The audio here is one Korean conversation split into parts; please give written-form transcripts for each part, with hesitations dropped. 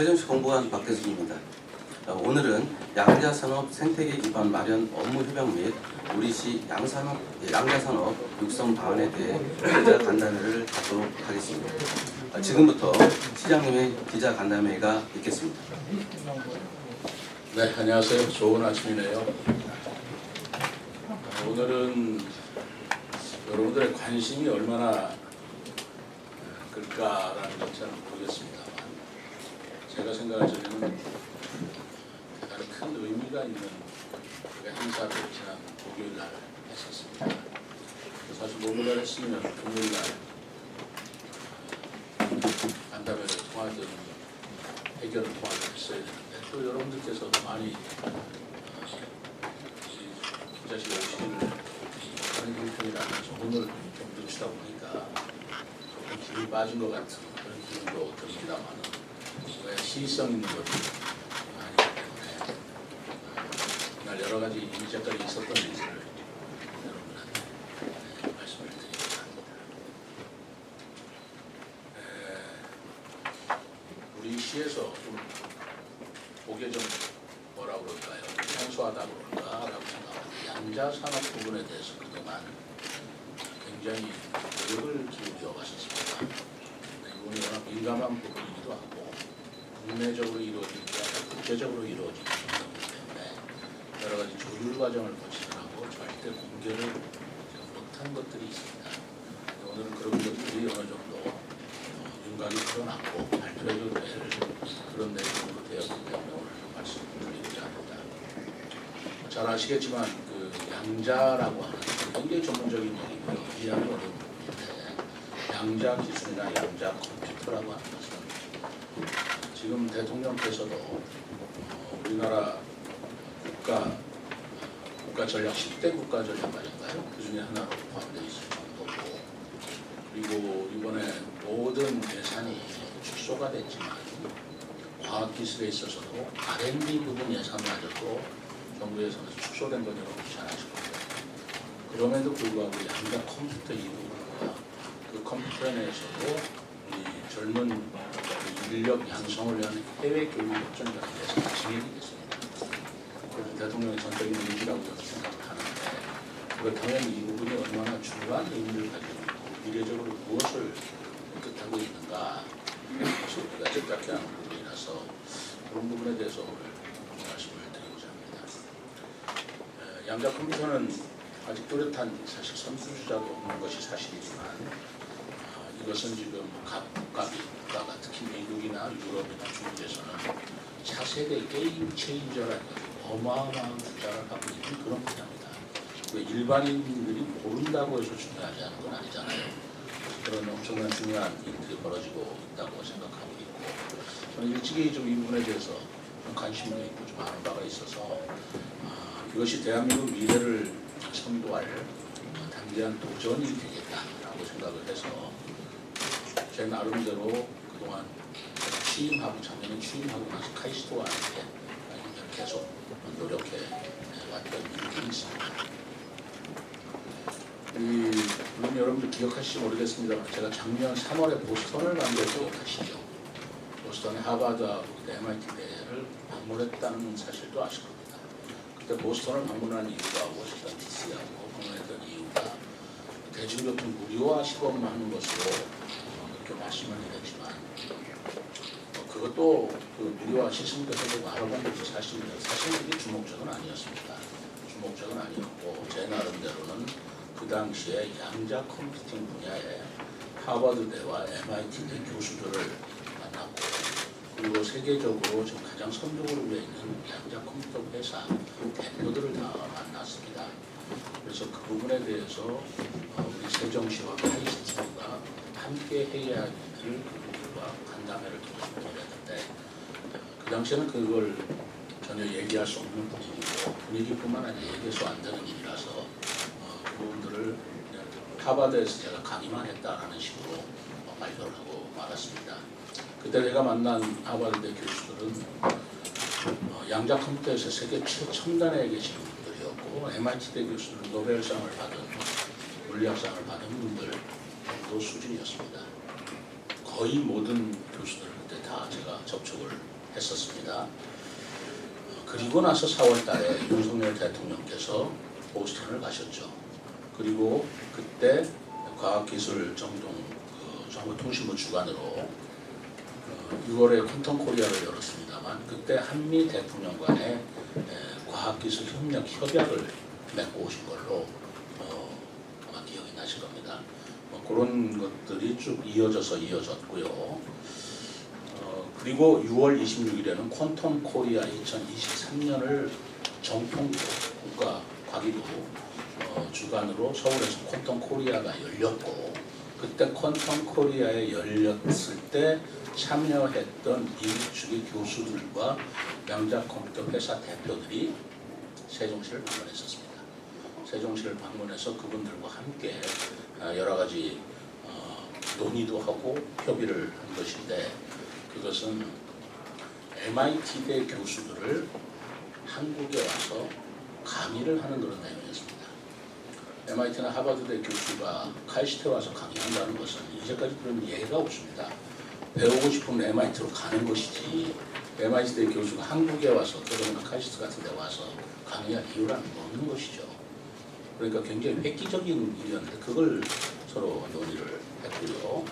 세종시 공보관 박대순입니다. 오늘은 양자산업 생태계 기반 마련 업무 협약 및 우리시 양자산업 육성 방안에 대해 기자 간담회를 갖도록 하겠습니다. 지금부터 시장님의 기자 간담회가 있겠습니다. 네, 안녕하세요. 좋은 아침이네요. 오늘은 여러분들의 관심이 얼마나 클까라는 건 잘 모르겠습니다만 제가 생각할 적에는 대단히 큰 의미가 있는 행사를 지난 목요일 날 했었습니다. 사실 목요일 날 했으면 금요일 날 간담회를 통하든 해결을 통하든 했어야 되는데 또 여러분들께서 많이 기자실 오시기를 하는 형편이라면서 오늘 좀 늦추다 보니까 조금 기분이 빠진 것 같은 그런 기분도 듭니다만 왜 시의성 있는 것들이 많이 때문에 그날 여러 가지 이제까지 있었던 일들을 여러분한테 말씀을 드리고자 합니다. 우리 시에서 좀 보기에 좀 뭐라 그럴까요? 생소하다 그럴까라고 생각합니다. 양자산업 부분에 대해서 그동안 굉장히 노력을 기울여 왔었습니다. 이분이 워낙 민감한 부분이기도 하고 국내적으로 이루어지는 게 아니라 국제적으로 이루어지는 부분이기 때문에 여러 가지 조율 과정을 거치느라고 절대 공개를 못한 것들이 있습니다. 오늘은 그런 것들이 어느 정도 윤곽이 드러났고 발표해도 될 그런 내용으로 되었기 때문에 오늘 말씀을 드리고자 합니다. 잘 아시겠지만 그 양자라고 하는 굉장히 전문적인 얘기고요. 이해하기 어려운 부분인데 양자 기술이나 양자 컴퓨터라고 하는 것은 지금 대통령께서도 우리나라 국가 전략 10대 국가 전략 과정가요? 그 중에 하나로 포함되어 있을 정도고 그리고 이번에 모든 예산이 축소가 됐지만 과학기술에 있어서도 R&D 부분 예산마저도 정부 예산에서 축소된 건 여러분 잘 아실 거예요. 그럼에도 불구하고 양자 컴퓨터 이 부분과 그 컴퓨터 내에서도 이 젊은 인력 양성을 위한 해외 교육 협정 같은 데서 진행이 됐습니다. 그래서 대통령의 전적인 의지라고 저는 생각을 하는데 그렇다면 이 부분이 얼마나 중요한 의미를 가지고 있고 미래적으로 무엇을 뜻하고 있는가 그것을 우리가 집착해 하는 부분이라서 그런 부분에 대해서 오늘 말씀을 드리고자 합니다. 양자 컴퓨터는 아직 뚜렷한 사실 선두주자도 없는 것이 사실이지만 이것은 지금 각 국가가 특히 미국이나 유럽이나 중국에서는 차세대 게임 체인저라는 어마어마한 투자를 하고 있는 그런 분야입니다. 일반인들이 모른다고 해서 중요하지 않은 건 아니잖아요. 그런 엄청난 중요한 일들이 벌어지고 있다고 생각하고 있고 저는 일찍이 좀 이 부분에 대해서 좀 관심도 있고 좀 아는 바가 있어서 이것이 대한민국 미래를 선도할 담대한 도전이 되겠다라고 생각을 해서 제 나름대로 그동안 작년에 취임하고 나서 카이스트와 함께 계속 노력해 왔던 일이 있습니다. 물론 여러분들 기억하실지 모르겠습니다만 제가 작년 3월에 보스턴을 간 걸 기억하시죠? 보스턴의 하버드하고 MIT대를 방문했다는 사실도 아실 겁니다. 그때 보스턴을 방문한 이유가 워싱턴 DC하고 방문했던 이유가 대중교통 무료화 시범을 하는 것으로 이렇게 말씀을 드렸지만 그것도 그 무료화 시스템에서 알아본 것이 사실입니다. 사실은 이게 주목적은 아니었습니다. 주목적은 아니었고 제 나름대로는 그 당시에 양자 컴퓨팅 분야에 하버드대와 MIT대 교수들을 만났고 그리고 세계적으로 지금 가장 선두를 위해 있는 양자 컴퓨터 회사 대표들을 다 만났습니다. 그래서 그 부분에 대해서 우리 세종시와 카이스트가 함께 해야 할 일을 그분들과 간담회를 통해서 보냈는데 그 당시에는 그걸 전혀 얘기할 수 없는 분위기고 분위기뿐만 아니라 얘기해서 안 되는 일이라서 그 부분들을 하버드에서 제가 강의만 했다라는 식으로 발표를 하고 말았습니다. 그때 제가 만난 하버드대 교수들은 양자 컴퓨터에서 세계 최첨단에 계신 분들이었고 MIT대 교수들은 노벨상을 받은 물리학상을 받은 분들 정도 수준이었습니다. 거의 모든 교수들 그때 다 제가 접촉을 했었습니다. 그리고 나서 4월 달에 윤석열 대통령께서 보스턴을 가셨죠. 그리고 그때 과학기술정보통신부 주관으로 6월에 퀀텀 코리아를 열었습니다만 그때 한미 대통령 간의 과학기술 협력 협약을 맺고 오신 걸로 아마 기억이 나실 겁니다. 그런 것들이 쭉 이어졌고요. 그리고 6월 26일에는 퀀텀 코리아 2023년을 정통 국가 과기부 주관으로 서울에서 퀀텀 코리아가 열렸고 그때 퀀텀 코리아에 열렸을 때 참여했던 미국 측의 교수들과 양자 컴퓨터 회사 대표들이 세종시를 방문했었습니다. 세종시를 방문해서 그분들과 함께 여러 가지 논의도 하고 협의를 한 것인데 그것은 MIT대 교수들을 한국에 와서 강의를 하는 그런 내용이었습니다. MIT나 하버드대 교수가 카이스트에 와서 강의한다는 것은 이제까지 그런 예가 없습니다. 배우고 싶으면 MIT로 가는 것이지 MIT대 교수가 한국에 와서 더더구나 카이스트 같은 데 와서 강의할 이유라는 없는 것이죠. 그러니까 굉장히 획기적인 일이었는데 그걸 서로 논의를 했고요.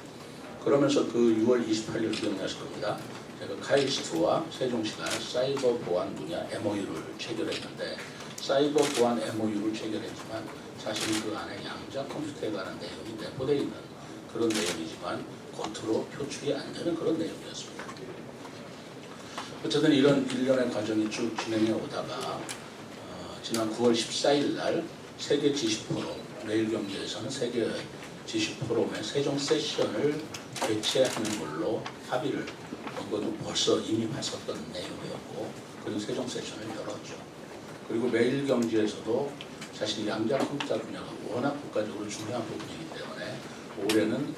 그러면서 그 6월 28일 기억나실 겁니다. 제가 카이스트와 세종시가 사이버 보안 분야 MOU를 체결했는데 사이버 보안 MOU를 체결했지만 사실 그 안에 양자 컴퓨터에 관한 내용이 내포되어 있는 그런 내용이지만 겉으로 표출이 안 되는 그런 내용이었습니다. 어쨌든 이런 일련의 과정이 쭉 진행해 오다가 지난 9월 14일 날 세계 지식 포럼, 매일경제에서는 세계 지식 포럼의 세종 세션을 개최하는 걸로 합의를 그것도 벌써 이미 봤었던 내용이었고 그리고 세종 세션을 열었죠. 그리고 매일경제에서도 사실 양자 컴퓨터 분야가 워낙 국가적으로 중요한 부분이기 때문에 올해는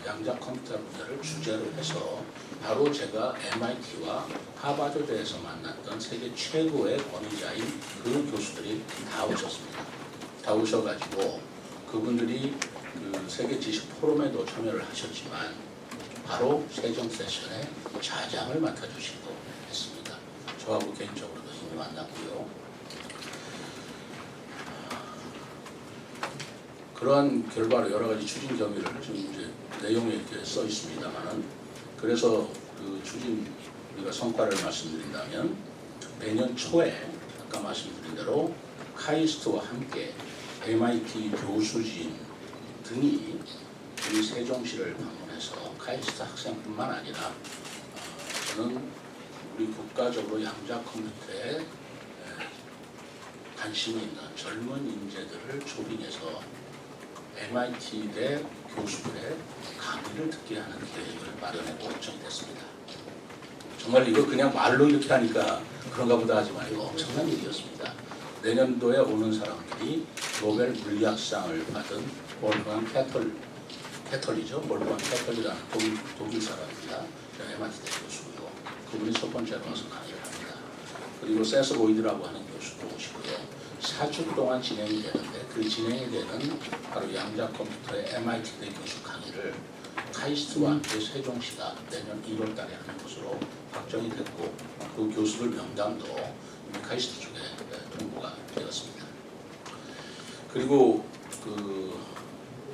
양자 컴퓨터 분야를 주제로 해서 바로 제가 MIT와 하버드대에서 만났던 세계 최고의 권위자인 그 교수들이 다 오셨습니다. 다 오셔가지고 그분들이 그 세계 지식 포럼에도 참여를 하셨지만 바로 세종 세션의 좌장을 맡아주시기도 했습니다. 저하고 개인적으로도 이미 만났고요. 그러한 결과로 여러 가지 추진 경위를 지금 이제 내용에 이렇게 써 있습니다만은 그래서 그 추진 우리가 성과를 말씀드린다면 내년 초에 아까 말씀드린 대로 카이스트와 함께 MIT 교수진 등이 우리 세종시를 방문해서 카이스트 학생뿐만 아니라 저는 우리 국가적으로 양자 컴퓨터에 관심이 있는 젊은 인재들을 초빙해서 MIT대 교수들의 강의를 듣게 하는 계획을 마련하고 결정이 됐습니다. 정말 이거 그냥 말로 이렇게 하니까 그런가 보다 하지만 이거 엄청난 일이었습니다. 내년도에 오는 사람들이 노벨 물리학상을 받은 볼프강 캐털이죠. 볼프강 캐털이라는 독일 사람입니다. MIT대 교수고요. 그분이 첫 번째로 와서 강의를 합니다. 그리고 세스 보이드라고 하는 교수도 오시고요. 4주 동안 진행이 되는데 그 진행이 되는 바로 양자 컴퓨터의 MIT대 교수 강의를 카이스트와 함께 세종시가 내년 1월 달에 하는 것으로 확정이 됐고 그 교수들 명단도 이미 카이스트 쪽에 통보가 되었습니다. 그리고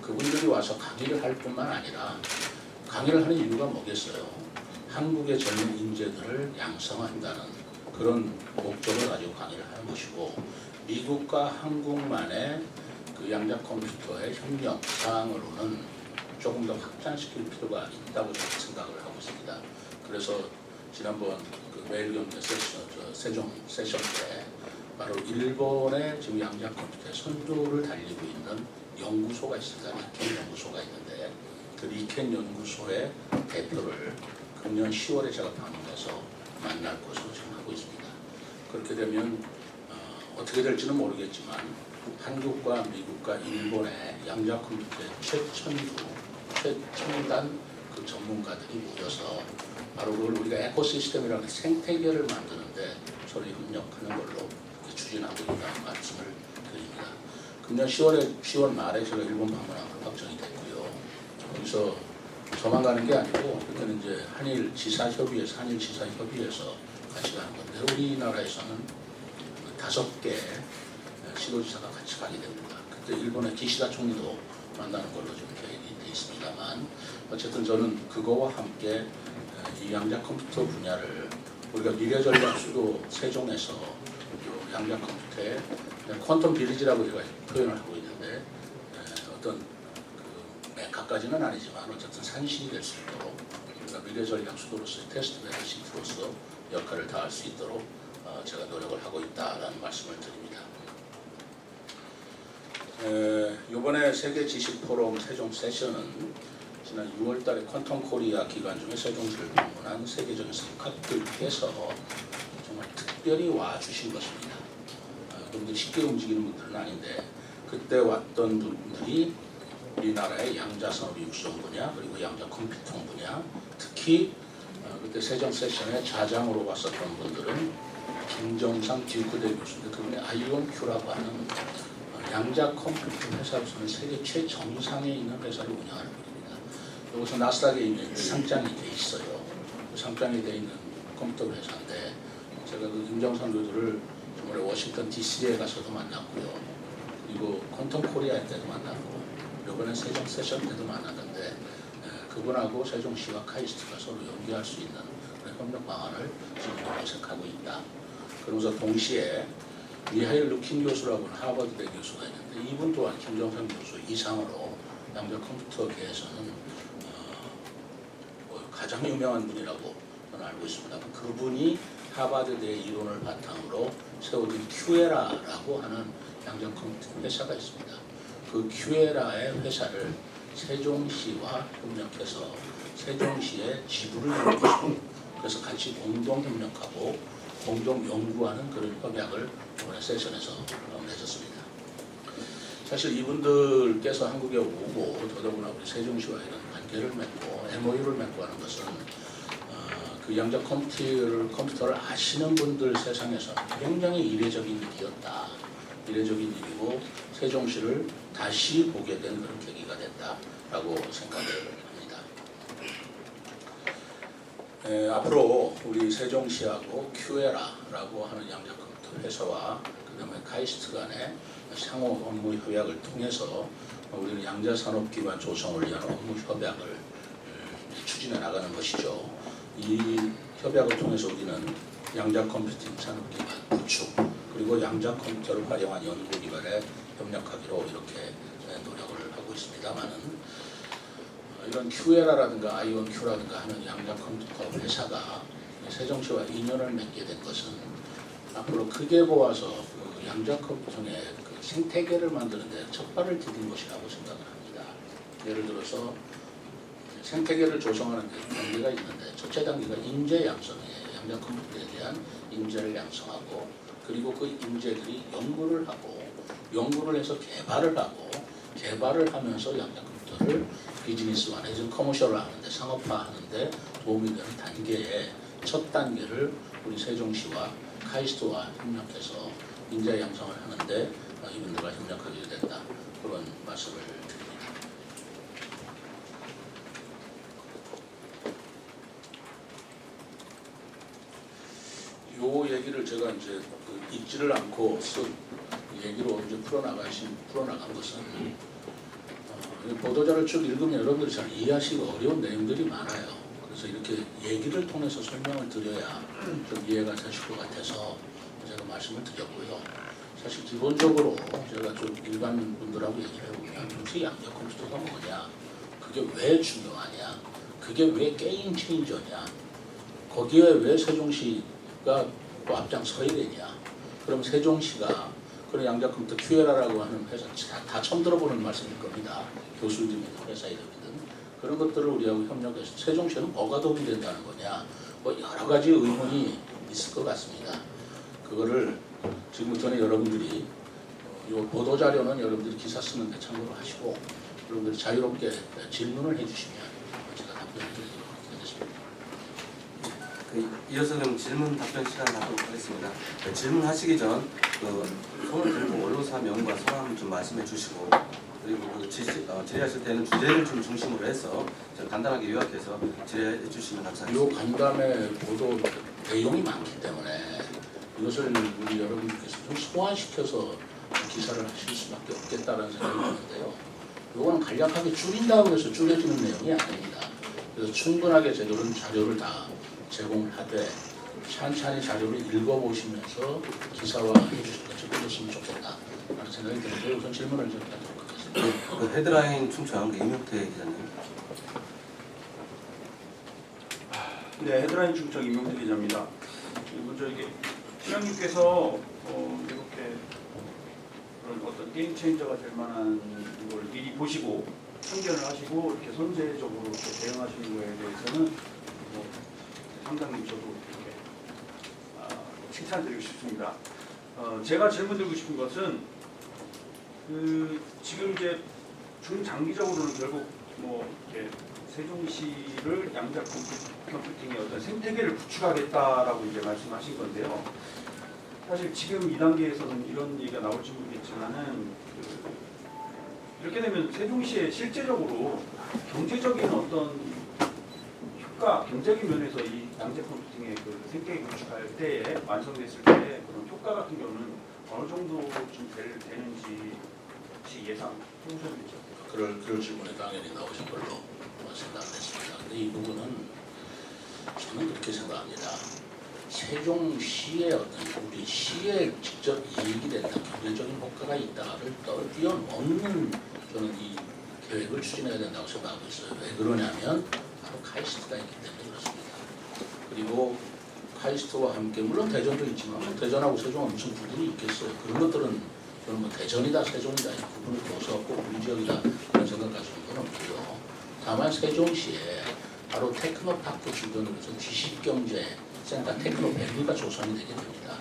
그분들이 와서 강의를 할 뿐만 아니라 강의를 하는 이유가 뭐겠어요? 한국의 젊은 인재들을 양성한다는 그런 목적을 가지고 강의를 하는 것이고 미국과 한국만의 그 양자 컴퓨터의 협력 사항으로는 조금 더 확장시킬 필요가 있다고 저는 생각을 하고 있습니다. 그래서 지난번 그 매일경제 세종 세션 때 바로 일본의 지금 양자 컴퓨터의 선두를 달리고 있는 연구소가 있습니다. 리켄 연구소가 있는데 그 리켄 연구소의 대표를 금년 10월에 제가 방문해서 만날 것으로 지금 하고 있습니다. 그렇게 되면 어떻게 될지는 모르겠지만 한국과 미국과 일본의 양자 컴퓨터의 최첨단 그 전문가들이 모여서 바로 그걸 우리가 에코시스템이라는 생태계를 만드는데 서로 협력하는 걸로 추진하고 있다는 말씀을 드립니다. 금년 10월 말에 제가 일본 방문한 걸 확정이 됐고요. 여기서 저만 가는 게 아니고 그때는 이제 한일 지사협의회에서 같이 가는 건데 우리나라에서는 5개 시도지사가 같이 가게 됩니다. 그때 일본의 기시다 총리도 만나는 걸로 좀 계획이 돼 있습니다만 어쨌든 저는 그거와 함께 이 양자 컴퓨터 분야를 우리가 미래전략 수도 세종에서 양자 컴퓨터의 퀀텀 비리지라고 제가 표현을 하고 있는데 어떤 그 메카까지는 아니지만 어쨌든 산신이 될 수 있도록 우리가 미래전략 수도로서의 테스트 베드 시트로서 역할을 다할 수 있도록 제가 노력을 하고 있다라는 말씀을 드립니다. 이번에 세계 지식 포럼 세종 세션은 지난 6월달에 퀀텀 코리아 기간 중에 세종시를 방문한 세계적인 스카프들께서 정말 특별히 와주신 것입니다. 여러분들 쉽게 움직이는 분들은 아닌데 그때 왔던 분들이 우리나라의 양자산업 육성 분야 그리고 양자 컴퓨터 분야 특히 그때 세종 세션에 좌장으로 왔었던 분들은 김정상 듀크대 교수인데 그분이 아이온큐라고 하는 양자 컴퓨터 회사로서는 세계 최정상에 있는 회사를 운영하는 분입니다. 여기서 나스닥에 있는 상장이 돼 있어요. 그 상장이 돼 있는 컴퓨터 회사인데 제가 그 김정상 교수를 정말 워싱턴 DC에 가서도 만났고요. 그리고 퀀텀 코리아 때도 만났고 이번에 세종 세션 때도 만났는데 그분하고 세종시와 카이스트가 서로 연계할 수 있는 그런 협력 방안을 지금 모색하고 있다. 그러면서 동시에 미하일 루킨 교수라고 하는 하버드대 교수가 있는데 이분 또한 김정상 교수 이상으로 양자 컴퓨터계에서는 가장 유명한 분이라고 저는 알고 있습니다. 그분이 하버드대 이론을 바탕으로 세워진 큐에라라고 하는 양자 컴퓨터 회사가 있습니다. 그 큐에라의 회사를 세종시와 협력해서 세종시에 지부를 열고 그래서 같이 공동 협력하고 공동 연구하는 그런 협약을 이번에 세션에서 맺었습니다. 사실 이분들께서 한국에 오고 더더구나 우리 세종시와 이런 관계를 맺고 MOU를 맺고 하는 것은 그 양자 컴퓨터를 아시는 분들 세상에서 굉장히 이례적인 일이었다. 이례적인 일이고 세종시를 다시 보게 된 그런 계기가 됐다라고 생각을 합니다. 앞으로 우리 세종시하고 큐에라라고 하는 양자 컴퓨터 회사와 그다음에 카이스트 간의 상호 업무 협약을 통해서 우리는 양자 산업 기반 조성을 위한 업무 협약을 추진해 나가는 것이죠. 이 협약을 통해서 우리는 양자 컴퓨팅 산업 기반 구축 그리고 양자 컴퓨터를 활용한 연구 기반에 협력하기로 이렇게 노력을 하고 있습니다만은 이런 큐에라라든가 아이온큐라든가 하는 양자 컴퓨터 회사가 세종시와 인연을 맺게 된 것은 앞으로 크게 보아서 그 양자 컴퓨터의 그 생태계를 만드는데 첫발을 디딘 것이라고 생각을 합니다. 예를 들어서 생태계를 조성하는 데 단계가 있는데 첫째 단계가 인재 양성이에요. 양자 컴퓨터에 대한 인재를 양성하고 그리고 그 인재들이 연구를 하고 연구를 해서 개발을 하고 개발을 하면서 양자 컴퓨터를 비즈니스화 내지는 커머셜화하는데 상업화하는데 도움이 되는 단계의 첫 단계를 우리 세종시와 카이스트와 협력해서 인재 양성을 하는데 이분들과 협력하게 됐다. 그런 말씀을 드립니다. 요 얘기를 제가 이제 읽지를 않고 쓴 얘기로 이제 풀어나간 것은 보도자를 쭉 읽으면 여러분들이 잘 이해하시기 어려운 내용들이 많아요. 그래서 이렇게 얘기를 통해서 설명을 드려야 좀 이해가 되실 것 같아서 제가 말씀을 드렸고요. 사실 기본적으로 제가 좀 일반 분들하고 얘기를 해보면 도대체 양자 컴퓨터가 뭐냐, 그게 왜 중요하냐, 그게 왜 게임 체인저냐, 거기에 왜 세종시가 또 앞장서야 되냐. 그럼 세종시가 그런 양자 컴퓨터 큐에라라고 하는 회사 다 처음 들어보는 말씀일 겁니다. 교수님이든 회사이든 그런 것들을 우리하고 협력해서 세종시는 뭐가 도움이 된다는 거냐 뭐 여러 가지 의문이 있을 것 같습니다. 그거를 지금부터는 여러분들이 이 보도자료는 여러분들이 기사 쓰는데 참고를 하시고 여러분들이 자유롭게 질문을 해주시면 제가 답변을 드리도록 하겠습니다. 이어서 그럼 질문 답변 시간 갖도록 하겠습니다. 질문하시기 전 손을 들고 언론사 명과 성함 좀 말씀해 주시고 그리고 그 질의하실 때는 주제를 좀 중심으로 해서 좀 간단하게 요약해서 질의해 주시면 이 감사하겠습니다. 간담회 보도 내용이 많기 때문에 이것을 우리 여러분께서 좀 소화시켜서 기사를 하실 수밖에 없겠다는 생각이 드는데요. 이거는 간략하게 줄인다고 해서 줄여지는 내용이 아닙니다. 그래서 충분하게 저희들은 자료를 다 제공하되 찬찬히 자료를 읽어보시면서 기사화해 주실 것을 해줬으면 좋겠다 라는 생각이 드는데 우선 질문을 좀 드리도록 하겠습니다. 그 헤드라인 충청한 그 임용태 기자님. 네, 헤드라인 충청 임용태 기자입니다. 그리고 저기 시장님께서 이렇게 그런 어떤 게임 체인저가 될 만한 걸 미리 보시고 참견을 하시고 이렇게 선제적으로 이렇게 대응하시는 거에 대해서는 뭐 상당히 저도 이렇게 칭찬드리고 싶습니다. 제가 질문드리고 싶은 것은 지금 이제 중장기적으로는 결국 뭐 이렇게 세종시를 양자 컴퓨팅의 어떤 생태계를 구축하겠다라고 이제 말씀하신 건데요. 사실 지금 이 단계에서는 이런 얘기가 나올지 모르겠지만은 이렇게 되면 세종시에 실제적으로 경제적인 어떤 효과, 경제적인 면에서 이 양자 컴퓨팅의 그 생태계 구축할 때에 완성됐을 때 그런 효과 같은 경우는 어느 정도 좀 되는지 혹시 예상 해보셨는지. 그럴 질문에 당연히 나오신 걸로 생각했습니다. 근데 이 부분은 저는 그렇게 생각합니다. 세종시의 어떤 우리 시에 직접 이익이 된다, 경제적인 효과가 있다를 뛰어넘는 저는 이 계획을 추진해야 된다고 생각하고 있어요. 왜 그러냐면 바로 카이스트가 있기 때문에 그렇습니다. 그리고 카이스트와 함께 물론 대전도 있지만 대전하고 세종은 무슨 구분이 있겠어요. 그런 것들은 저는 뭐 대전이다 세종이다 이 구분을 둬서 꼭 우리 지역이다 그런 생각 가지는 건 없고요. 다만 세종시에 바로 테크노파크 주변으로서 지식경제센터 테크노밸리가 조성이 되게 됩니다.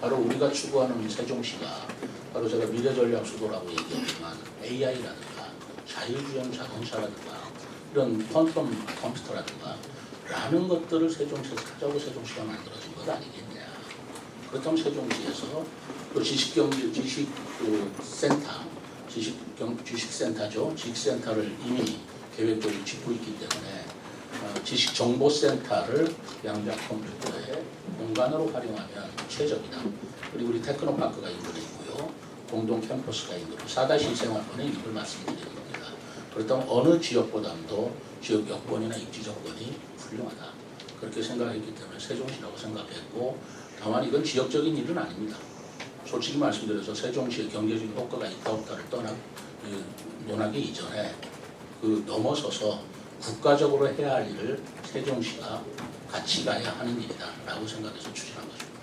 바로 우리가 추구하는 세종시가 바로 제가 미래전략수도라고 얘기하지만 AI라든가 자율주행 자동차라든가 이런 퀀텀 컴퓨터라든가 라는 것들을 세종시에서 가자고 세종시가 만들어진 것 아니겠냐. 그렇다면 세종시에서 또 지식센터죠. 지식센터를 이미 계획적으로 짓고 있기 때문에 지식정보센터를 양자 컴퓨터의 공간으로 활용하면 최적이다. 그리고 우리 테크노파크가 인근에 있고요. 공동 캠퍼스가 인근으로 4-2 생활권의 이익을 말씀드리는 겁니다. 그렇다면 어느 지역보다도 지역 여건이나 입지 조건이 훌륭하다. 그렇게 생각했기 때문에 세종시라고 생각했고 다만 이건 지역적인 일은 아닙니다. 솔직히 말씀드려서 세종시의 경제적인 효과가 있다 없다를 논하기 이전에 넘어서서 국가적으로 해야 할 일을 세종시가 같이 가야 하는 일이다 라고 생각해서 추진한 것입니다.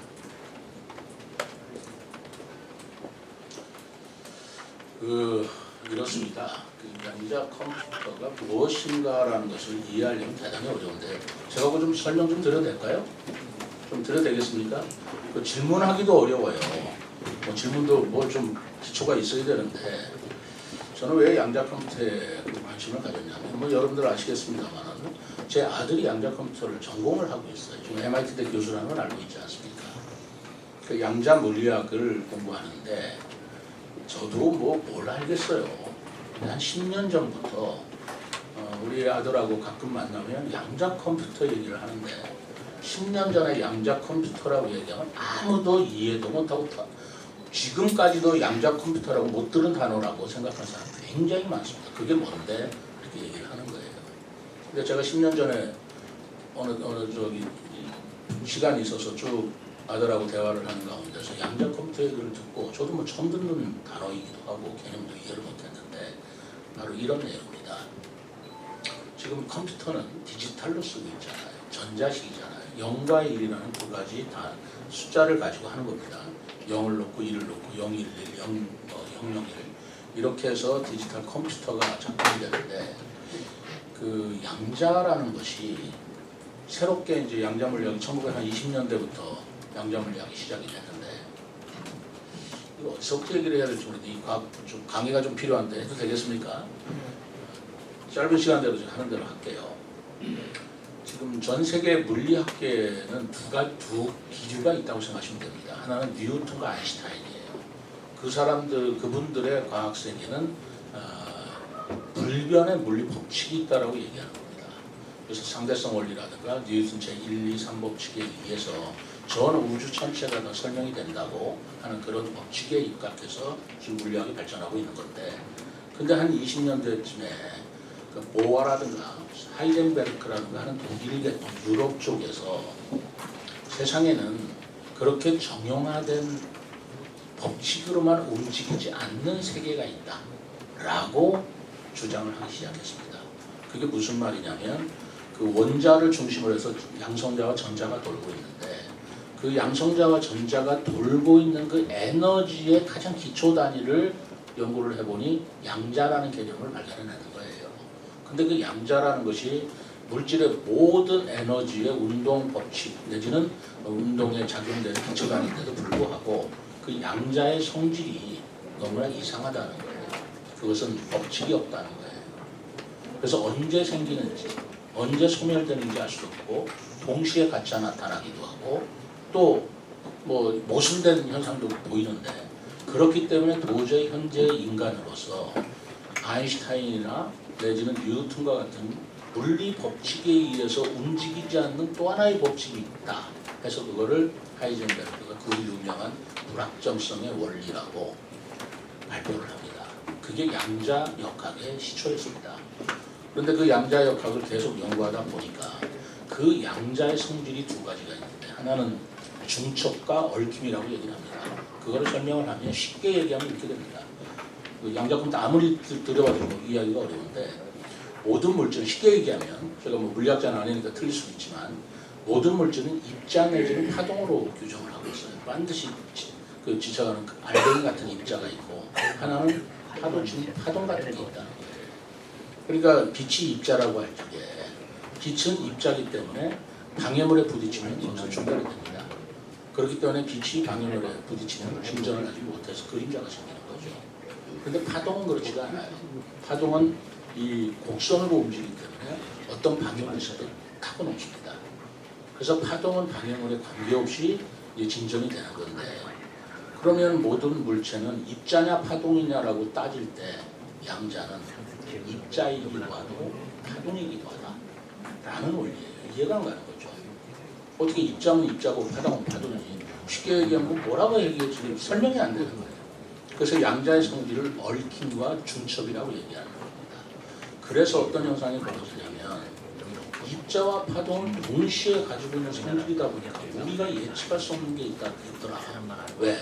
이렇습니다. 양자 컴퓨터가 무엇인가라는 것을 이해하려면 대단히 어려운데 제가 좀 설명 좀 드려도 될까요? 좀 드려도 되겠습니까? 질문하기도 어려워요. 질문도 뭐 좀 기초가 있어야 되는데 저는 왜 양자 컴퓨터에 관심을 가졌냐면 여러분들 아시겠습니다만 제 아들이 양자 컴퓨터를 전공을 하고 있어요. 지금 MIT대 교수라는 건 알고 있지 않습니까? 그 양자 물리학을 공부하는데 저도 뭘 알겠어요. 한 10년 전부터 우리 아들하고 가끔 만나면 양자 컴퓨터 얘기를 하는데 10년 전에 양자 컴퓨터라고 얘기하면 아무도 이해도 못하고 지금까지도 양자 컴퓨터라고 못 들은 단어라고 생각하는 사람 굉장히 많습니다. 그게 뭔데? 이렇게 얘기를 하는 거예요. 근데 제가 10년 전에 어느 시간이 있어서 쭉 아들하고 대화를 하는 가운데서 양자 컴퓨터 얘기를 듣고 저도 처음 듣는 단어이기도 하고 개념도 이해를 못했는데 바로 이런 내용입니다. 지금 컴퓨터는 디지털로 쓰고 있잖아요. 전자식이잖아요. 0과 1이라는 두 가지 다 숫자를 가지고 하는 겁니다. 0을 넣고 1을 넣고 011, 001 이렇게 해서 디지털 컴퓨터가 작동이 되는데 그 양자라는 것이 새롭게 이제 양자 물리학이 1920년대부터 양자 물리학이 시작이 됐는데 이거 어디서부터 얘기를 해야 될지 모르겠는데 이 과학 좀 강의가 좀 필요한데 해도 되겠습니까? 짧은 시간대로 하는 대로 할게요. 지금 전 세계 물리학계는 두 기류가 있다고 생각하시면 됩니다. 하나는 뉴턴과 아인슈타인이에요. 그분들의 과학 세계는 불변의 물리 법칙이 있다라고 얘기하는 겁니다. 그래서 상대성 원리라든가 뉴턴 제1, 2, 3 법칙에 의해서 전 우주 전체가 다 설명이 된다고 하는 그런 법칙에 입각해서 지금 물리학이 발전하고 있는 건데, 근데 한 20년대쯤에 그 보아라든가 하이젠베르크라든가 하는 독일계 유럽 쪽에서 세상에는 그렇게 정형화된 법칙으로만 움직이지 않는 세계가 있다라고 주장을 하기 시작했습니다. 그게 무슨 말이냐면 그 원자를 중심으로 해서 양성자와 전자가 돌고 있는데, 그 양성자와 전자가 돌고 있는 그 에너지의 가장 기초 단위를 연구를 해보니 양자라는 개념을 발견해내는 거예요. 근데 그 양자라는 것이 물질의 모든 에너지의 운동 법칙 내지는 운동에 작용되는 기초 단위인데도 불구하고 그 양자의 성질이 너무나 이상하다는 거예요. 그것은 법칙이 없다는 거예요. 그래서 언제 생기는지 언제 소멸되는지 알 수 없고 동시에 가짜 나타나기도 하고 또 뭐 모순된 현상도 보이는데, 그렇기 때문에 도저히 현재의 인간으로서 아인슈타인이나 내지는 뉴턴과 같은 물리 법칙에 의해서 움직이지 않는 또 하나의 법칙이 있다 해서 그거를 하이젠베르크가 그 유명한 불확정성의 원리라고 발표를 합니다. 그게 양자 역학의 시초였습니다. 그런데 그 양자 역학을 계속 연구하다 보니까 그 양자의 성질이 두 가지가 있는데, 하나는 중첩과 얽힘이라고 얘기를 합니다. 그거를 설명을 하면 쉽게 얘기하면 이렇게 됩니다. 그 양자 컴퓨터 아무리 들여봐도 이해하기가 어려운데, 모든 물질은 쉽게 얘기하면, 제가 뭐 물리학자는 아니니까 틀릴 수도 있지만 모든 물질은 입자 내지는 파동으로 규정을 하고 있어요. 반드시 그 지쳐가는 알갱이 같은 입자가 있고, 하나는 파동 같은 게 있다는 거예요. 그러니까 빛이 입자라고 할 적에 빛은 입자이기 때문에 방해물에 부딪히면 여기서 중단이 됩니다. 그렇기 때문에 빛이 방해물에 부딪히면 진전을 하지 못해서 그림자가 생기는 거죠. 그런데 파동은 그렇지가 않아요. 파동은 이 곡선으로 움직이기 때문에 어떤 방향에서도 타고 넘칩니다. 그래서 파동은 방향물에 관계없이 진전이 되는 건데, 그러면 모든 물체는 입자냐 파동이냐라고 따질 때 양자는 입자이기도 하고 파동이기도 하다라는 원리예요. 이해가 안 가는 거죠. 어떻게 입자면 입자고 파동은 파동이지, 쉽게 얘기하면 뭐라고 얘기했지 설명이 안 되는 거예요. 그래서 양자의 성질을 얽힘과 중첩이라고 얘기하는 겁니다. 그래서 어떤 현상이 벌어지냐면 입자와 파동을 동시에 가지고 있는 성질이다 보니까 우리가 예측할 수 없는 게 있더라. 왜?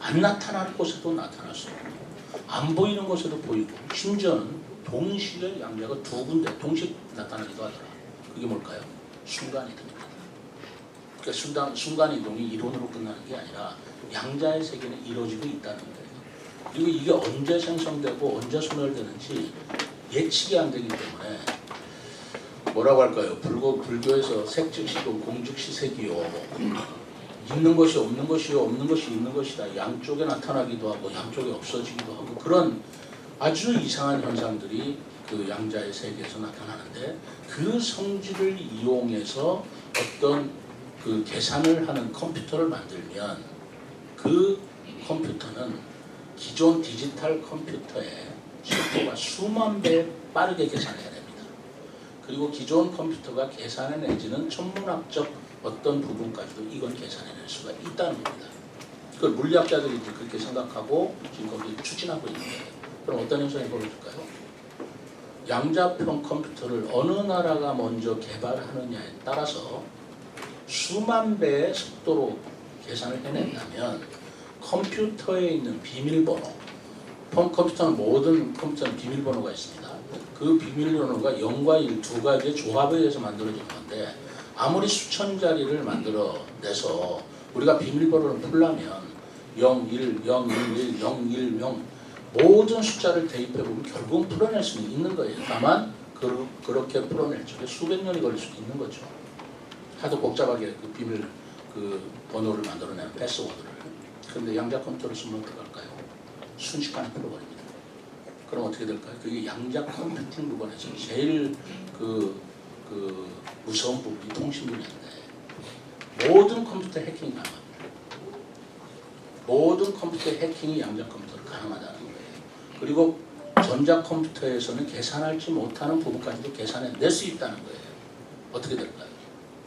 안 나타날 곳에도 나타날 수 있고 안 보이는 곳에도 보이고, 심지어는 동시에 양자가 두 군데 동시에 나타나기도 하더라. 그게 뭘까요? 순간이동입니다. 그러니까 순간이동이 이론으로 끝나는 게 아니라 양자의 세계는 이루어지고 있다는 거예요. 그리고 이게 언제 생성되고 언제 소멸되는지 예측이 안 되기 때문에 뭐라고 할까요? 불교에서 색즉시고 공즉시 색이요. 있는 것이 없는 것이요, 없는 것이 있는 것이다. 양쪽에 나타나기도 하고 양쪽에 없어지기도 하고, 그런 아주 이상한 현상들이 그 양자의 세계에서 나타나는데, 그 성질을 이용해서 어떤 그 계산을 하는 컴퓨터를 만들면 그 컴퓨터는 기존 디지털 컴퓨터의 속도가 수만 배 빠르게 계산해야 됩니다. 그리고 기존 컴퓨터가 계산해내지는 천문학적 어떤 부분까지도 이건 계산해낼 수가 있다는 겁니다. 그걸 물리학자들이 그렇게 생각하고 지금 거기 추진하고 있는 거예요. 그럼 어떤 현상이 벌어질까요? 양자평 컴퓨터를 어느 나라가 먼저 개발하느냐에 따라서 수만 배의 속도로 계산을 해낸다면 컴퓨터에 있는 비밀번호, 컴퓨터는 모든 컴퓨터는 비밀번호가 있습니다. 그 비밀번호가 0과 1 두 가지의 조합에 의해서 만들어지는 건데, 아무리 수천 자리를 만들어내서 우리가 비밀번호를 풀려면 0, 1, 0, 1, 0, 1, 0 모든 숫자를 대입해보면 결국은 풀어낼 수는 있는 거예요. 다만 그렇게 풀어낼 적에 수백 년이 걸릴 수도 있는 거죠. 하도 복잡하게 그 비밀 그 번호를 만들어내는 패스워드를. 그런데 양자 컴퓨터를 쓰면 어떻게 할까요? 순식간에 풀어버립니다. 그럼 어떻게 될까요? 그게 양자 컴퓨팅 부분에서 제일 그 무서운 부분이 통신 분야인데, 모든 컴퓨터 해킹이 가능합니다. 모든 컴퓨터 해킹이 양자 컴퓨터로 가능하다는 거예요. 그리고 전자컴퓨터에서는 계산하지 못하는 부분까지도 계산해 낼 수 있다는 거예요. 어떻게 될까요?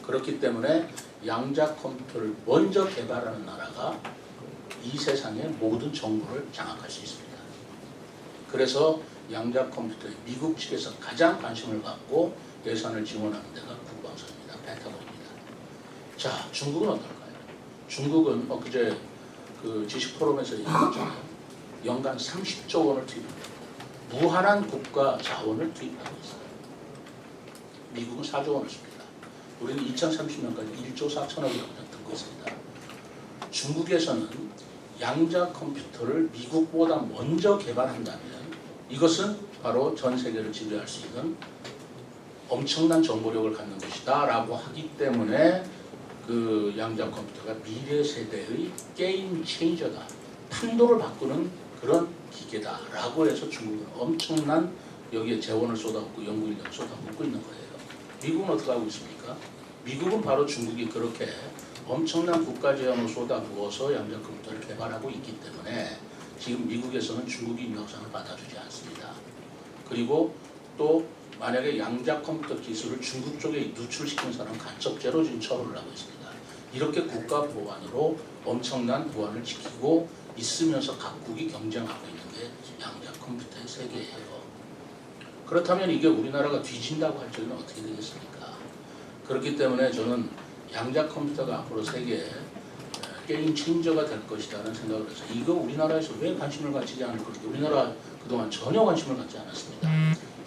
그렇기 때문에 양자컴퓨터를 먼저 개발하는 나라가 이 세상의 모든 정보를 장악할 수 있습니다. 그래서 양자컴퓨터에 미국 측에서 가장 관심을 갖고 예산을 지원하는 데가 국방성입니다. 펜타곤입니다. 자, 중국은 어떨까요? 중국은 엊그제 그 지식 포럼에서 얘기했잖아요. 연간 30조 원을 투입합니다. 무한한 국가 자원을 투입하고 있어요. 미국은 4조 원을 씁니다. 우리는 2030년까지 1조 4천억이라고 듣고 있습니다. 중국에서는 양자 컴퓨터를 미국보다 먼저 개발한다면 이것은 바로 전 세계를 지배할 수 있는 엄청난 정보력을 갖는 것이다 라고 하기 때문에 그 양자 컴퓨터가 미래 세대의 게임 체인저다, 판도를 바꾸는 그런 기계다 라고 해서 중국은 엄청난 여기에 재원을 쏟아붓고 연구 인력을 쏟아붓고 있는 거예요. 미국은 어떻게 하고 있습니까? 미국은 바로 중국이 그렇게 엄청난 국가 재원을 쏟아부어서 양자 컴퓨터를 개발하고 있기 때문에 지금 미국에서는 중국이 인력상을 받아주지 않습니다. 그리고 또 만약에 양자 컴퓨터 기술을 중국 쪽에 누출시키는 사람은 간첩죄로 지금 처벌을 하고 있습니다. 이렇게 국가 보안으로 엄청난 보안을 지키고 있으면서 각국이 경쟁하고 있는 게 양자 컴퓨터의 세계예요. 그렇다면 이게 우리나라가 뒤진다고 할 적에는 어떻게 되겠습니까? 그렇기 때문에 저는 양자 컴퓨터가 앞으로 세계에 게임 체인저가 될 것이라는 생각을 해서 이거 우리나라에서 왜 관심을 가지지 않을 것인가? 우리나라 그동안 전혀 관심을 갖지 않았습니다.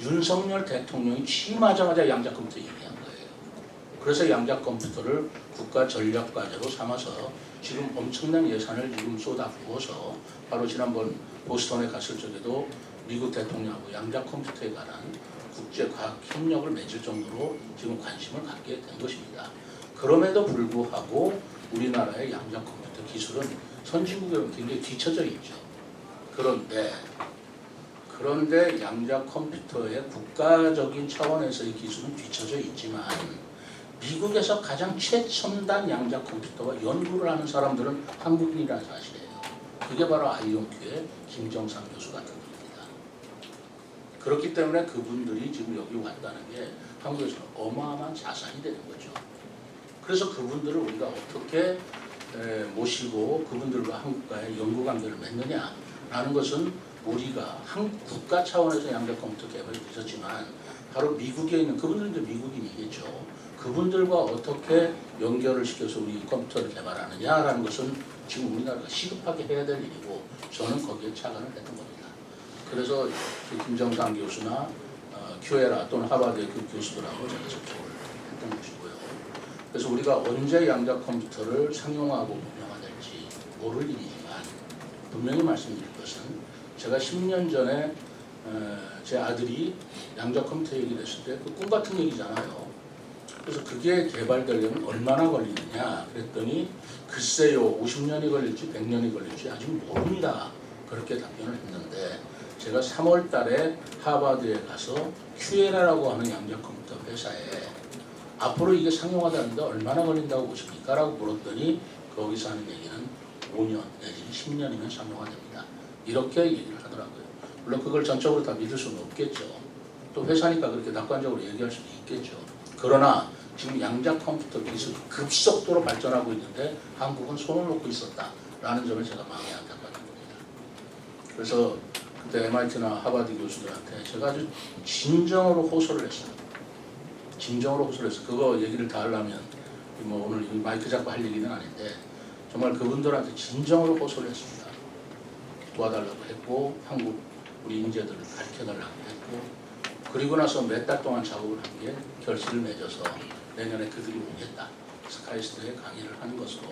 윤석열 대통령이 취임하자마자 양자 컴퓨터 얘기한 거예요. 그래서 양자 컴퓨터를 국가 전략 과제로 삼아서 지금 엄청난 예산을 지금 쏟아부어서 바로 지난번 보스턴에 갔을 적에도 미국 대통령하고 양자 컴퓨터에 관한 국제 과학 협력을 맺을 정도로 지금 관심을 갖게 된 것입니다. 그럼에도 불구하고 우리나라의 양자 컴퓨터 기술은 선진국에 굉장히 뒤처져 있죠. 그런데 양자 컴퓨터의 국가적인 차원에서의 기술은 뒤처져 있지만 미국에서 가장 최첨단 양자 컴퓨터와 연구를 하는 사람들은 한국인이라는 사실이에요. 그게 바로 아이온큐의 김정삼 교수 같은 겁니다. 그렇기 때문에 그분들이 지금 여기 왔다는 게 한국에서는 어마어마한 자산이 되는 거죠. 그래서 그분들을 우리가 어떻게 모시고 그분들과 한국과의 연구 관계를 맺느냐라는 것은 우리가 한국 국가 차원에서 양자 컴퓨터 개발이 있었지만 바로 미국에 있는 그분들은 이제 미국인이겠죠. 그분들과 어떻게 연결을 시켜서 우리 컴퓨터를 개발하느냐라는 것은 지금 우리나라가 시급하게 해야 될 일이고 저는 거기에 착안을 했던 겁니다. 그래서 김정삼 교수나 큐에라 또는 하버드의 그 교수들하고 제가 접촉을 했던 것이고요. 그래서 우리가 언제 양자 컴퓨터를 상용화하고 운영화될지 모를 일이지만 분명히 말씀드릴 것은 제가 10년 전에 제 아들이 양자 컴퓨터 얘기를 했을 때 그 꿈 같은 얘기잖아요. 그래서 그게 개발되려면 얼마나 걸리느냐 그랬더니 글쎄요 50년이 걸릴지 100년이 걸릴지 아직 모릅니다. 그렇게 답변을 했는데 제가 3월 달에 하버드에 가서 큐에라라고 하는 양자 컴퓨터 회사에 앞으로 이게 상용화되는데 얼마나 걸린다고 보십니까? 라고 물었더니 거기서 하는 얘기는 5년 내지는 10년이면 상용화됩니다. 이렇게 얘기를 하더라고요. 물론 그걸 전적으로 다 믿을 수는 없겠죠. 또 회사니까 그렇게 낙관적으로 얘기할 수도 있겠죠. 그러나 지금 양자 컴퓨터 기술이 급속도로 발전하고 있는데 한국은 손을 놓고 있었다라는 점을 제가 마음에 안타까운 겁니다. 그래서 그때 MIT나 하버드 교수들한테 제가 아주 진정으로 호소를 했어요. 진정으로 호소를 했어요. 그거 얘기를 다 하려면 뭐 오늘 이 마이크 잡고 할 얘기는 아닌데 정말 그분들한테 진정으로 호소를 했습니다. 도와달라고 했고 한국 우리 인재들을 가르쳐달라고 했고 그리고 나서 몇 달 동안 작업을 한 게 결실을 맺어서 내년에 그들이 오겠다. 카이스트에 강의를 하는 것으로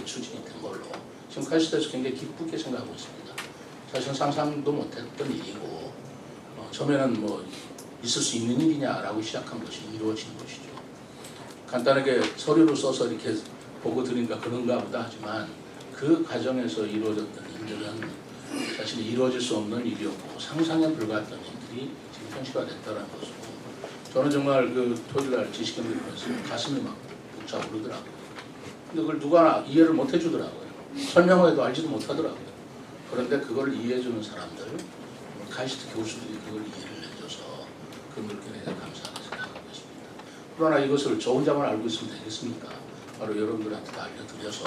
추진이 된 걸로 지금 카이스트에서 굉장히 기쁘게 생각하고 있습니다. 사실은 상상도 못했던 일이고 처음에는 뭐 있을 수 있는 일이냐라고 시작한 것이 이루어진 것이죠. 간단하게 서류를 써서 이렇게 보고 드리니까 그런가 보다 하지만 그 과정에서 이루어졌던 일들은 사실 이루어질 수 없는 일이었고 상상에 불과했던 일들이 지금 현실화됐다는 것이고 저는 정말 그 토요일날 지식경 들으면서 가슴이 막 벅차오르더라고요. 근데 그걸 누가 이해를 못 해주더라고요. 설명을 해도 알지도 못하더라고요. 그런데 그걸 이해해주는 사람들 카이스트 교수들이 그걸 이해를 해줘서 그걸 굉장히 감사하게 생각하고 있습니다. 그러나 이것을 저 혼자만 알고 있으면 되겠습니까? 바로 여러분들한테 다 알려드려서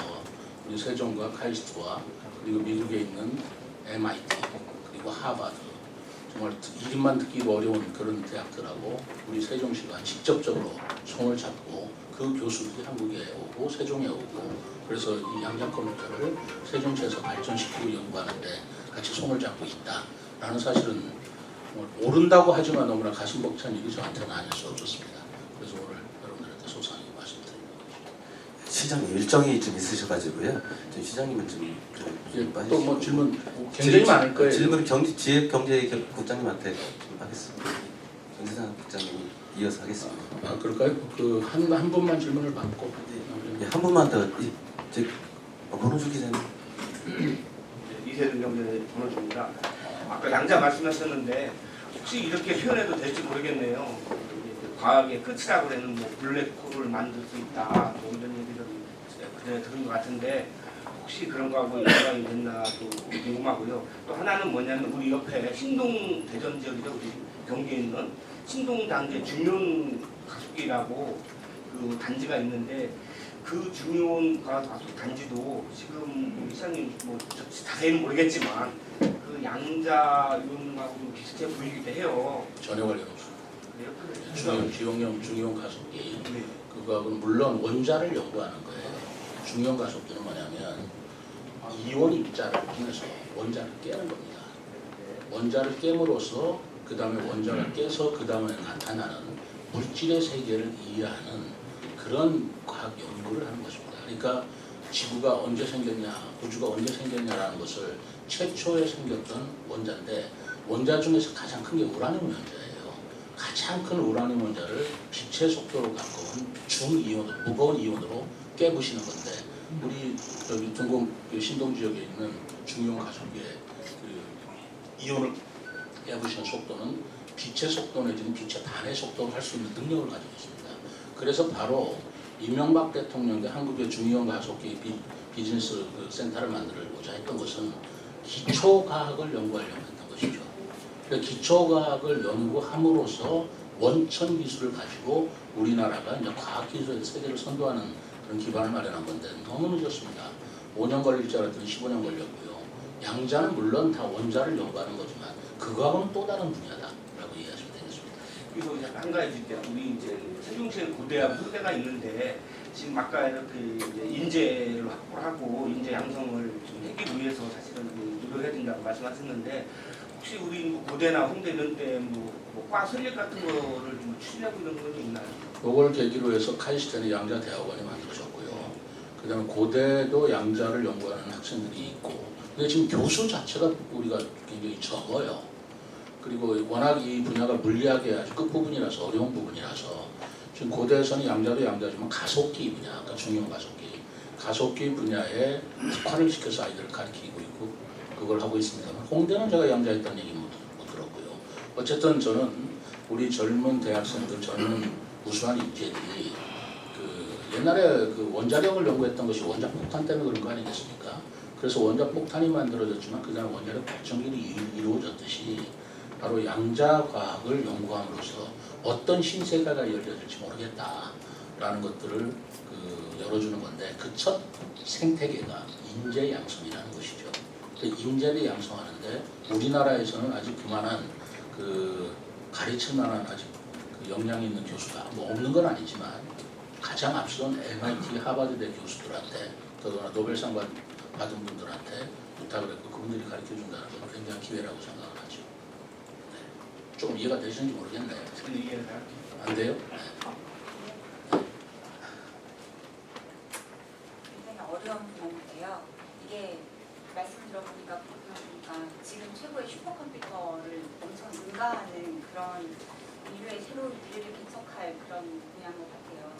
우리 세종과 카이스트와 그리고 미국에 있는 MIT 그리고 하버드 정말 이름만 듣기도 어려운 그런 대학들하고 우리 세종시가 직접적으로 손을 잡고 그 교수들이 한국에 오고 세종에 오고 그래서 이 양자 컴퓨터를 세종시에서 발전시키고 연구하는데 같이 손을 잡고 있다라는 사실은 오른다고 하지만 너무나 가슴 벅찬 일이 저한테는 아닐 수 없었습니다. 그래서 오늘 여러분들한테 소상히 말씀드립니다. 시장님 일정이 좀 있으셔가지고요. 지금 시장님은 좀 또 뭐 질문 굉장히 많을 거예요. 질문 지역경제국장님한테 하겠습니다. 전세상 국장님이 이어서 하겠습니다. 아 그럴까요? 그 한 분만 질문을 받고 예, 한 분만 더 권호주 기자님. 이세준 경제 권호주입니다. 아까 양자 말씀하셨는데 혹시 이렇게 표현해도 될지 모르겠네요. 과학의 끝이라고 그러는 뭐 블랙홀을 만들 수 있다 뭐 이런 얘기를 그전에 들은 것 같은데 혹시 그런 거하고 연관이 됐나 또 궁금하고요. 또 하나는 뭐냐면 우리 옆에 신동 대전 지역이죠. 우리 경기에 있는 신동 단지 중요한 가속기라고 그 단지가 있는데 그 중요한 가속 단지도 지금 우리 시장님 뭐 자세히는 모르겠지만 그 양자 이론하고 좀 비슷해 보이기도 해요. 전혀 관련 없습니다. 중형 가속기 네. 그거하고는 물론 원자를 연구하는 거예요. 중형 가속기는 뭐냐면 이온 입자를 통해서 원자를 깨는 겁니다. 원자를 깨므로써 그 다음에 원자가 깨서 그 다음에 나타나는 물질의 세계를 이해하는 그런 과학 연구를 하는 것입니다. 그러니까 지구가 언제 생겼냐, 우주가 언제 생겼냐라는 것을 최초에 생겼던 원자인데 원자 중에서 가장 큰 게 우라늄 원자예요. 가장 큰 우라늄 원자를 빛의 속도로 가까운 중이온으로, 무거운 이온으로 깨부시는 건데 우리 여기 동공 신동 지역에 있는 중형 가속기의 그 이온을 깨부시는 속도는 빛의 속도 내지는 빛의 반의 속도로 할 수 있는 능력을 가지고 있습니다. 그래서 바로 이명박 대통령이 한국의 중형 가속기 비즈니스 그 센터를 만들고자 했던 것은 기초과학을 연구하려고 했던 것이죠. 기초과학을 연구함으로써 원천 기술을 가지고 우리나라가 이제 과학기술의 세계를 선도하는 그런 기반을 마련한 건데 너무 늦었습니다. 5년 걸릴 줄 알았더니 15년 걸렸고요. 양자는 물론 다 원자를 연구하는 거지만 그거하고는 또 다른 분야다라고 이해하시면 되겠습니다. 그리고 이제 한 가지 이제 우리 이제 세종시에 고대와 후대가 있는데 지금 아까 이렇게 이제 인재를 확보를 하고 인재 양성을 좀 하기 위해서 사실은 노력해야 된다고 말씀하셨는데 혹시 우리 뭐 고대나 홍대 이런 때뭐과 설립 같은 거를 좀 추진하고 있는 건 있나요? 이걸 계기로 해서 카이스트는 양자 대학원이 만들어졌고요. 그다음에 고대도 양자를 연구하는 학생들이 있고, 근데 지금 교수 자체가 우리가 굉장히 적어요. 그리고 워낙 이 분야가 물리학의 아주 끝부분이라서 어려운 부분이라서 지금 고대에서는 양자도 양자지만 가속기 분야, 그러니까 중형 가속기 분야에 특화를 시켜서 아이들을 가르치고 있고 그걸 하고 있습니다. 홍대는 제가 양자했다는 얘기 못 들었고요. 어쨌든 저는 우리 젊은 대학생들, 젊은 우수한 인재들이 그 옛날에 그 원자력을 연구했던 것이 원자폭탄 때문에 그런 거 아니겠습니까? 그래서 원자폭탄이 만들어졌지만 그 다음에 원자력 발전기이 이루어졌듯이 바로 양자과학을 연구함으로써 어떤 신세계가 열려질지 모르겠다라는 것들을 그 열어주는 건데 그 첫 생태계가 인재 양성이라는 것이죠. 인재를 양성하는데 우리나라에서는 아직 그만한 그 가르칠 만한 아직 그 역량이 있는 교수가 뭐 없는 건 아니지만 가장 앞선 MIT 하버드대 교수들한테 더더나 노벨상 받은 분들한테 부탁을 했고 그분들이 가르쳐 준다는 건 굉장히 기회라고 생각을 하죠. 네. 조금 이해가 되시는지 모르겠네요. 이해가 안 돼요? 굉장히 어려운 분야인데요. 이게 말씀 들어보니까 지금 최고의 슈퍼컴퓨터를 엄청 능가하는 그런 인류의 새로운 미래를 개척할 그런 분야인 것 같아요.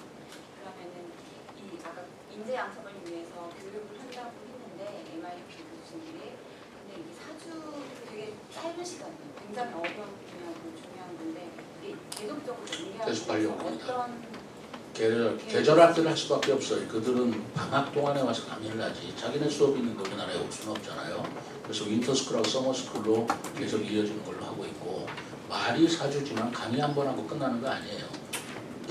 그러면은 이 아까 인재 양성을 위해서 교육을 한다고 했는데 MIT 교수님들이 근데 이게 4주 되게 짧은 시간이에요. 굉장히 어려운 분야고 중요한 건데 이게 계속적으로 계속 연계하면서 하려고 합니다. 어떤 계절 학교를 할 수밖에 없어요. 그들은 방학 동안에 와서 강의를 하지 자기네 수업이 있는데 우리나라에 올 수는 없잖아요. 그래서 윈터스쿨하고 서머스쿨로 계속 이어지는 걸로 하고 있고 말이 사주지만 강의 한 번 하고 끝나는 거 아니에요.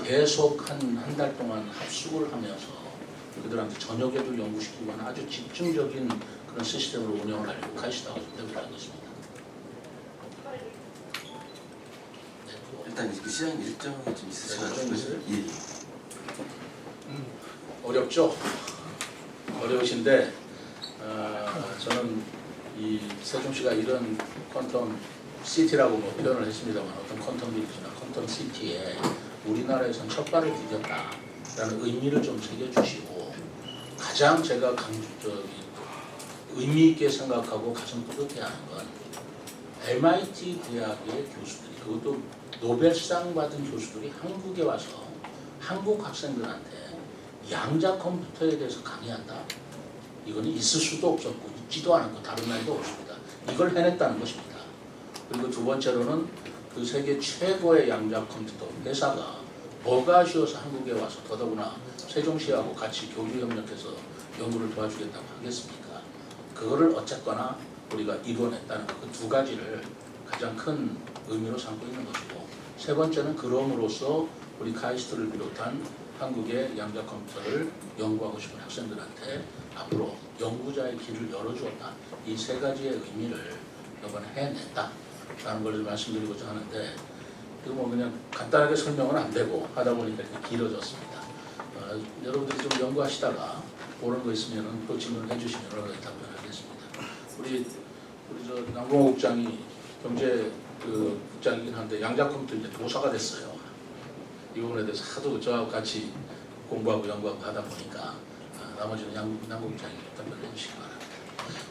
계속 한 달 동안 합숙을 하면서 그들한테 저녁에도 연구시키고 하는 아주 집중적인 그런 시스템으로 운영을 하려고 카이스트하고 협력을 하고 있습니다. 일단 그 시장 일정이 좀 있으셔가지고 일정이 있어요? 예. 어렵죠. 어려우신데 저는 이 세종시가 이런 퀀텀 시티라고 뭐 표현을 했습니다만 어떤 퀀텀 비즈나 퀀텀 시티에 우리나라에선 첫 발을 디뎠다라는 의미를 좀 새겨주시고 가장 제가 의미 있게 생각하고 가슴 뿌듯해하는 건 MIT 대학의 교수들이 그것도 노벨상 받은 교수들이 한국에 와서 한국 학생들한테 양자 컴퓨터에 대해서 강의한다. 이거는 있을 수도 없었고 있지도 않았고 다른 나라도 없습니다. 이걸 해냈다는 것입니다. 그리고 두 번째로는 그 세계 최고의 양자 컴퓨터 회사가 뭐가 아쉬워서 한국에 와서 더더구나 세종시하고 같이 교류 협력해서 연구를 도와주겠다고 하겠습니까? 그거를 어쨌거나 우리가 이뤄냈다는 그 두 가지를 가장 큰 의미로 삼고 있는 것이고 세 번째는 그럼으로써 우리 카이스트를 비롯한 한국의 양자 컴퓨터를 연구하고 싶은 학생들한테 앞으로 연구자의 길을 열어주었다. 이 세 가지의 의미를 이번에 해냈다라는 걸 말씀드리고자 하는데 이거 뭐 그냥 간단하게 설명은 안 되고 하다 보니까 이렇게 길어졌습니다. 여러분들이 좀 연구하시다가 모르는 거 있으면 또 질문을 해주시면 여러 가지 답변하겠습니다. 우리 저 남궁호 국장이 경제 그 국장이긴 한데 양자 컴퓨터 이제 도사가 됐어요. 이 부분에 대해서 하도 저하고 같이 공부하고 연구하고 하다 보니까 나머지는 남 국장이 답변해 주시기 바랍니다.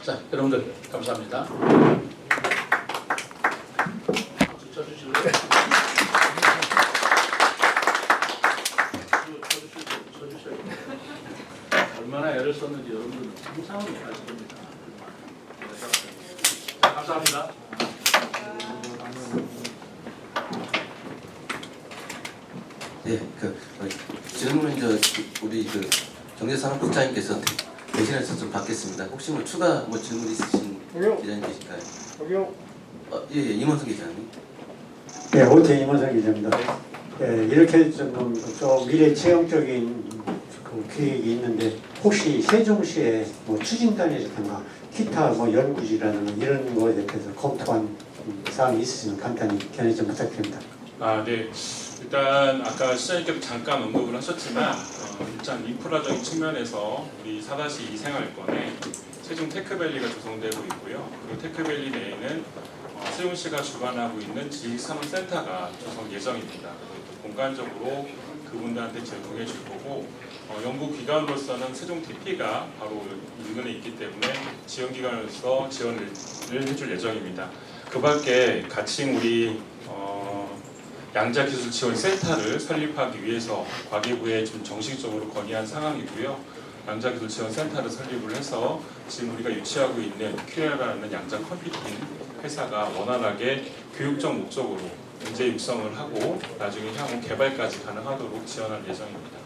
자, 여러분들 감사합니다. 박수 쳐주실래요? 쳐주셔요. 얼마나 애를 썼는지 여러분들은 상상을 못하실 겁니다. 자, 감사합니다. 네, 질문은 우리 경제산업국장님께서 대신해서 좀 받겠습니다. 혹시 뭐 추가 질문 있으신 기자님 계실까요? 예, 임원석 기자님. 네, 오태 임원석 기자입니다. 이렇게 좀 미래 체험적인 그 계획이 있는데 혹시 세종시에 뭐 추진단이라든가 기타 뭐 연구지라든가 이런 거에 대해서 검토한 사항이 있으시면 간단히 견해 좀 부탁드립니다. 네. 일단 아까 시장님께도 잠깐 언급을 하셨지만 일단 인프라적인 측면에서 우리 4-2 생활권에 세종 테크밸리가 조성되고 있고요. 그리고 테크밸리 내에는 세종시가 주관하고 있는 지식산업센터가 조성 예정입니다. 또 공간적으로 그분들한테 제공해 줄 거고 연구기관으로서는 세종 TP가 바로 인근에 있기 때문에 지원기관으로서 지원을 해줄 예정입니다. 그 밖에 가칭 우리 양자기술지원센터를 설립하기 위해서 과기부에 좀 정식적으로 건의한 상황이고요. 양자기술지원센터를 설립을 해서 지금 우리가 유치하고 있는 큐에라라는 양자 컴퓨팅 회사가 원활하게 교육적 목적으로 인재 육성을 하고 나중에 향후 개발까지 가능하도록 지원할 예정입니다.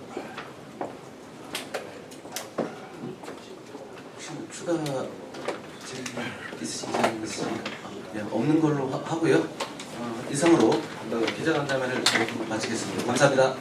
혹시 뭐 추가 질문 있으신 기자님 있으십니까? 없는 걸로 하고요. 이상으로 기자간담회를 마치겠습니다. 감사합니다.